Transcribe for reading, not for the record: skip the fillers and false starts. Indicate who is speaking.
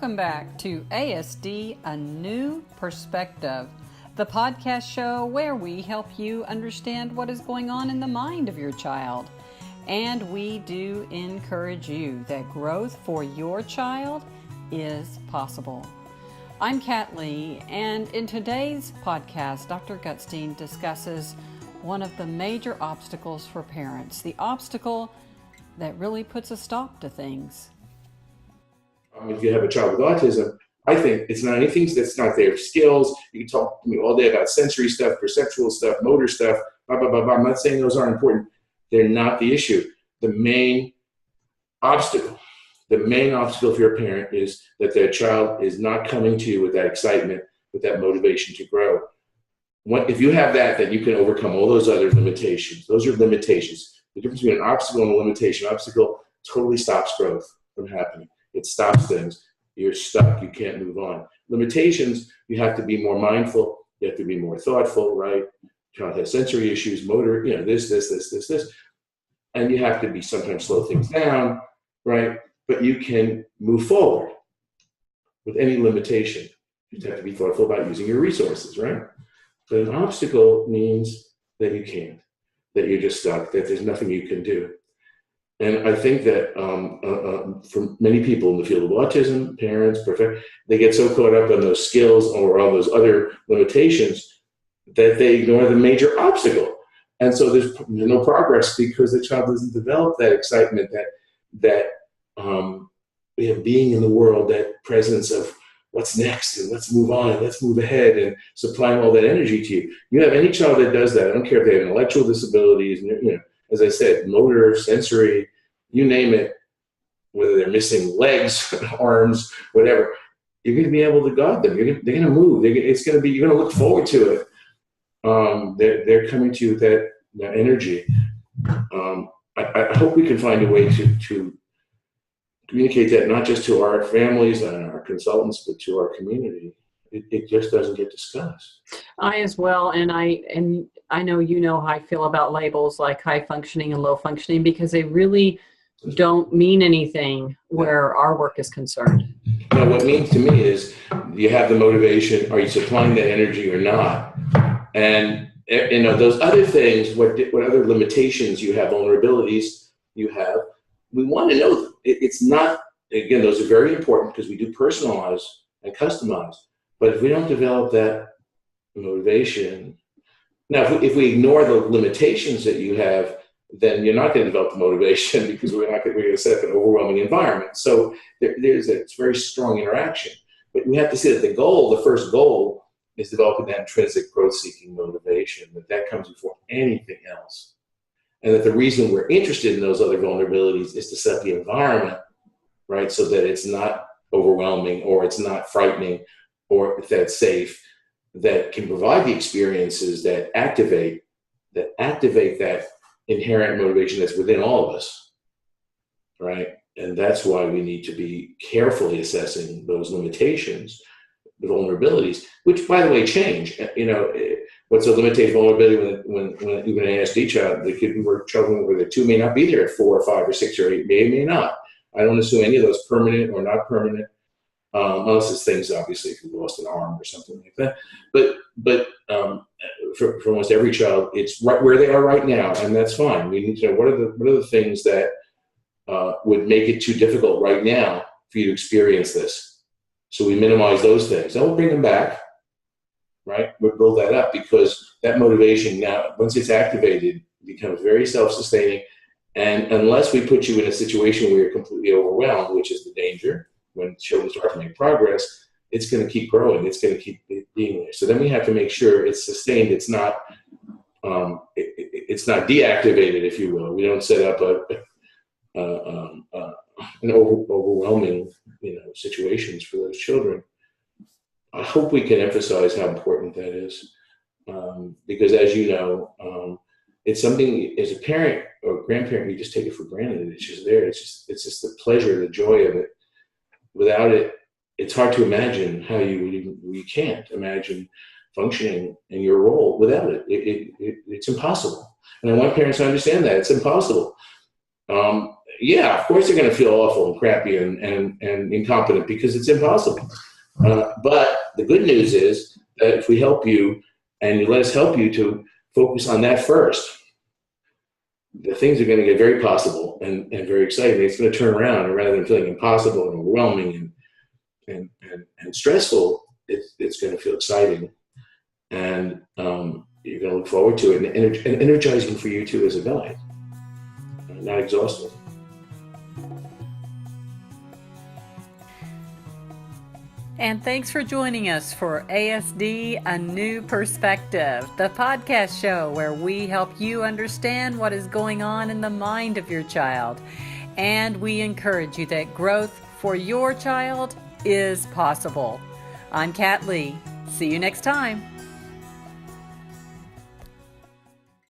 Speaker 1: Welcome back to ASD, A New Perspective, the podcast show where we help you understand what is going on in the mind of your child. And we do encourage you that growth for your child is possible. I'm Kat Lee, and in today's podcast, Dr. Gutstein discusses one of the major obstacles for parents, the obstacle that really puts a stop to things.
Speaker 2: If you have a child with autism, I think it's not anything that's not their skills. You can talk to me all day about sensory stuff, perceptual stuff, motor stuff, blah, blah, blah, blah. I'm not saying those aren't important. They're not the issue. The main obstacle for your parent is that their child is not coming to you with that excitement, with that motivation to grow. If you have that, then you can overcome all those other limitations. Those are limitations. The difference between an obstacle and a limitation, obstacle totally stops growth from happening. It stops things. You're stuck. You can't move on. Limitations, you have to be more mindful. You have to be more thoughtful, right? Child has sensory issues, motor, this. And you have to be sometimes slow things down, right? But you can move forward with any limitation. You just have to be thoughtful about using your resources, right? But an obstacle means that you can't, that you're just stuck, that there's nothing you can do. And I think that for many people in the field of autism, parents, they get so caught up on those skills or on those other limitations that they ignore the major obstacle. And so there's no progress because the child doesn't develop that excitement, that being in the world, that presence of what's next and let's move on and let's move ahead and supplying all that energy to you. You have any child that does that. I don't care if they have intellectual disabilities, as I said, motor, sensory, you name it, whether they're missing legs, arms, whatever, you're going to be able to guide them. They're going to move. You're going to look forward to it. They're coming to you with that energy. I hope we can find a way to communicate that not just to our families and our consultants, but to our community. It just doesn't get discussed.
Speaker 1: I as well, and I know you know how I feel about labels like high functioning and low functioning because they really don't mean anything where our work is concerned.
Speaker 2: No, what it means to me is you have the motivation. Are you supplying that energy or not? And those other things, what other limitations you have, vulnerabilities you have, we want to know them. It's not, again, those are very important because we do personalize and customize. But if we don't develop that motivation, now if we ignore the limitations that you have, then you're not going to develop the motivation because we're going to set up an overwhelming environment. So there's a very strong interaction. But we have to see that the first goal, is developing that intrinsic growth-seeking motivation, that comes before anything else. And that the reason we're interested in those other vulnerabilities is to set the environment, right, so that it's not overwhelming or it's not frightening or that it's safe, that can provide the experiences that activate that inherent motivation that's within all of us, right? And that's why we need to be carefully assessing those limitations, the vulnerabilities, which, by the way, change. What's a limitation vulnerability when even an ASD child, the kid we're struggling with, the two may not be there at 4 or 5 or 6 or 8, may not. I don't assume any of those permanent or not permanent. Unless it's things, obviously, if you lost an arm or something like that. But for almost every child, it's right where they are right now, and that's fine. We need to know what are the things that would make it too difficult right now for you to experience this. So we minimize those things. Then we'll bring them back, right? We'll build that up because that motivation now, once it's activated, becomes very self-sustaining. And unless we put you in a situation where you're completely overwhelmed, which is the danger, when children start to make progress, it's going to keep growing. It's going to keep being there. So then we have to make sure it's sustained. It's not deactivated, if you will. We don't set up an overwhelming, situations for those children. I hope we can emphasize how important that is, because as you know, it's something as a parent or grandparent, we just take it for granted. It's just there. It's just the pleasure, the joy of it. Without it, it's hard to imagine how you can't imagine functioning in your role without it. It's impossible. And I want parents to understand that it's impossible. yeah, of course they're going to feel awful and crappy and incompetent because it's impossible. But the good news is that if we help you and you let us help you to focus on that first, the things are going to get very possible and very exciting. It's going to turn around, and rather than feeling impossible and overwhelming and stressful, it's going to feel exciting. And you're going to look forward to it and energizing for you too as a guide, not exhausting.
Speaker 1: And thanks for joining us for ASD, A New Perspective, the podcast show where we help you understand what is going on in the mind of your child. And we encourage you that growth for your child is possible. I'm Kat Lee. See you next time.